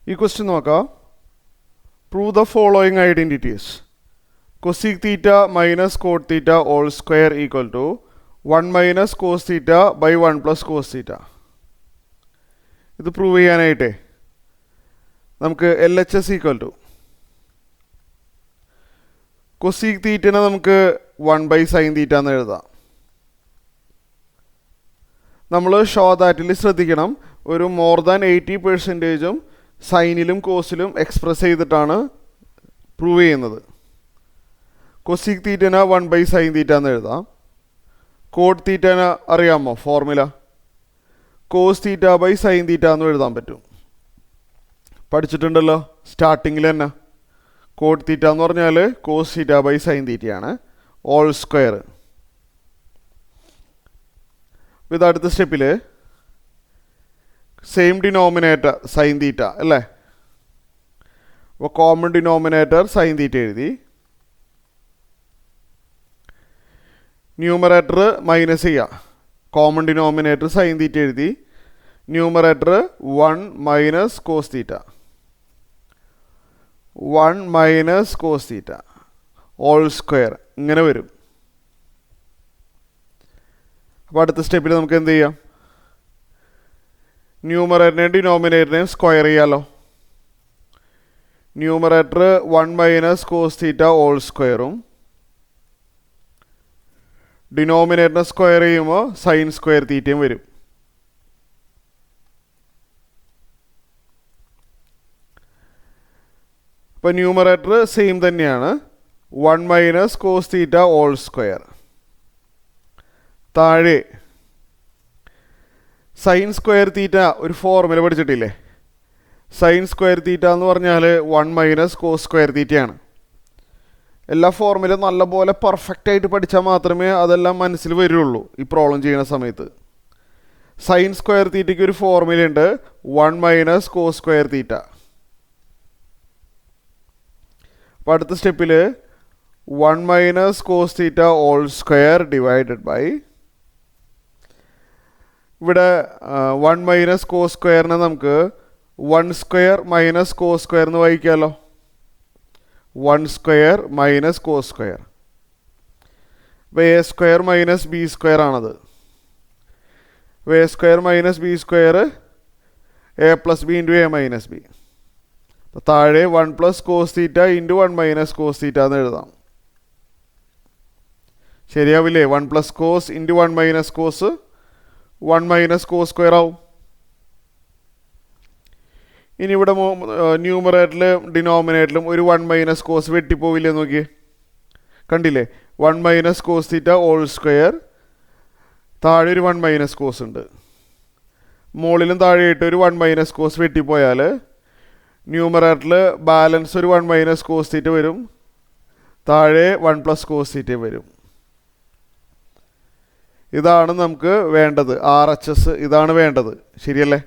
ഈ ക്വസ്റ്റ്യൻ നോക്കാം. Prove the following identities. Cosec theta minus cot theta all square equal to 1 minus cos theta by 1 plus cos theta. ഇത് prove ചെയ്യാനായിട്ടേ നമുക്ക് LHS equal to cosec തീറ്റനെ നമുക്ക് 1 by sine theta എന്ന് എഴുതാം. നമ്മൾ ഷോ ദാറ്റിൽ ശ്രദ്ധിക്കണം, ഒരു മോർ ദാൻ 80% സൈനിലും കോസിലും എക്സ്പ്രസ് ചെയ്തിട്ടാണ് പ്രൂവ് ചെയ്യുന്നത്. കൊസീക് തീറ്റന 1 ബൈ സൈൻ തീറ്റ എന്ന് എഴുതാം. കോട്ട് തീറ്റന അറിയാമോ formula? Cos theta by sine theta എന്ന് എഴുതാൻ പറ്റും. പഠിച്ചിട്ടുണ്ടല്ലോ സ്റ്റാർട്ടിങ്ങിൽ തന്നെ. കോട്ട് തീറ്റ എന്ന് പറഞ്ഞാൽ കോസ് തീറ്റ ബൈ സൈൻ തീറ്റയാണ്, ഓൾ സ്ക്വയർ. ഇത് അടുത്ത സ്റ്റെപ്പിൽ സെയിം ഡിനോമിനേറ്റർ സൈൻ തീറ്റ അല്ലേ, അപ്പോൾ കോമൺ ഡിനോമിനേറ്റർ സൈൻ തീറ്റ എഴുതി. ന്യൂമറേറ്റർ മൈനസ് ചെയ്യുക, കോമൺ ഡിനോമിനേറ്റർ സൈൻ തീറ്റ എഴുതി. Numerator 1 minus cos theta, 1 minus cos theta all square ഇങ്ങനെ വരും. അപ്പോൾ അടുത്ത സ്റ്റെപ്പിൽ നമുക്ക് എന്ത് ചെയ്യാം? ന്യൂമറേറ്ററിനെയും ഡിനോമിനേറ്ററിനെയും സ്ക്വയർ ചെയ്യാമല്ലോ. Numerator 1 minus cos theta all സ്ക്വയറും ഡിനോമിനേറ്ററിനെ സ്ക്വയർ ചെയ്യുമ്പോൾ സൈൻ സ്ക്വയർ തീറ്റയും വരും. അപ്പോൾ ന്യൂമറേറ്റർ സെയിം തന്നെയാണ്, 1 minus cos theta all square. താഴെ സൈൻ സ്ക്വയർ തീറ്റ ഒരു ഫോർമുല പഠിച്ചിട്ടില്ലേ? സൈൻ സ്ക്വയർ തീറ്റ എന്ന് പറഞ്ഞാൽ 1 മൈനസ് കോസ് സ്ക്വയർ തീറ്റയാണ്. എല്ലാ ഫോർമുലയും നല്ലപോലെ പെർഫെക്റ്റായിട്ട് പഠിച്ചാൽ മാത്രമേ അതെല്ലാം മനസ്സിൽ വരുള്ളൂ ഈ പ്രോബ്ലം ചെയ്യുന്ന സമയത്ത്. സൈൻ സ്ക്വയർ തീറ്റയ്ക്ക് ഒരു ഫോർമുലയുണ്ട്, 1 മൈനസ് കോസ് സ്ക്വയർ തീറ്റ. അപ്പോൾ അടുത്ത സ്റ്റെപ്പിൽ 1 minus cos theta all square divided by, ഇവിടെ 1 മൈനസ് കോസ് സ്ക്വയറിനെ നമുക്ക് 1 സ്ക്വയർ മൈനസ് കോസ് സ്ക്വയർ എന്ന് വായിക്കാമല്ലോ. 1 സ്ക്വയർ മൈനസ് കോസ് സ്ക്വയർ. അപ്പോൾ A square minus B square ആണത്. അപ്പോൾ A square minus B square A plus B into A minus B. അപ്പോൾ താഴെ 1 plus cos theta into 1 minus cos theta എന്ന് എഴുതാം. ശരിയാവില്ലേ? 1 plus cos into 1 minus cos 1 minus cos square ആവും. ഇനി ഇവിടെ ന്യൂമറേറ്ററിലും ഡിനോമിനേറ്ററിലും ഒരു 1 മൈനസ് കോസ് വെട്ടിപ്പോവില്ലേ നോക്കിയേ, കണ്ടില്ലേ? 1 minus cos theta all square, താഴെ ഒരു 1 മൈനസ് കോസ് ഉണ്ട്. മുകളിലും താഴെയായിട്ട് ഒരു 1 മൈനസ് കോസ് വെട്ടിപ്പോയാൽ ന്യൂമറേറ്ററിൽ ബാലൻസ് ഒരു 1 മൈനസ് കോസ് തീറ്റ വരും, താഴെ 1 പ്ലസ് കോസ് തീറ്റ വരും. ഇതാണ് നമുക്ക് വേണ്ടത്, RHS ഇതാണ് വേണ്ടത്, ശരിയല്ലേ?